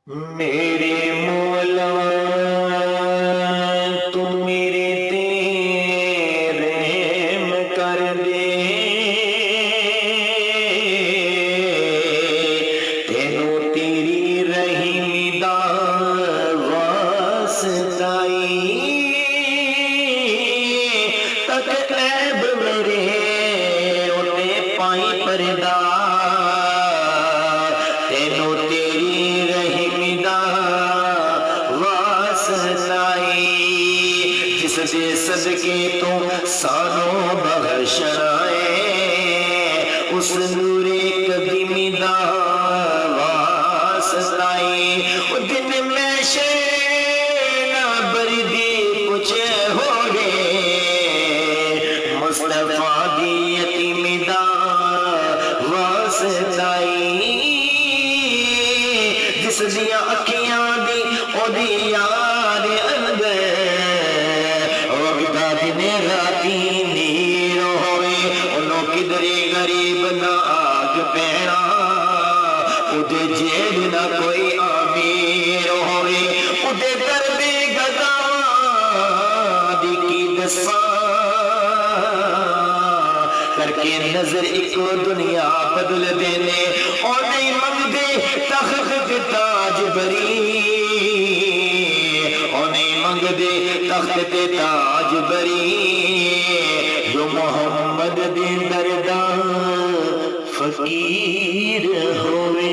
میرے مولا تو میرے تے رحم کر دے، تینوں تیری رحم دا واسطہ تک عیب میرے اتے پائی پردہ، تینوں تیری رحم دا واسطہ جس دے صدقے تو سانوں بخشنا ہے، اس نور قدیم دا واسطہ او دن میں شینا بردی پچھے ہو گئے، مصطفیٰ دی یتیم دا واسطہ جس دیا اکھیاں دی او دی یاد اندر وقتا دن راتی نیر ہوئے، انہوں کدھرے غریب نہ آگ پینا، ادھے جیب نہ کوئی امیر ہوئے، ادھے درد گداں دی کی دساں کر کے نظر ایک دنیا بدل دینے، اور نہیں منگ دے تخت تاج بری، اور نہیں منگ دے تخت تاج بری، جو محمد دے درداں فقیر ہوئے۔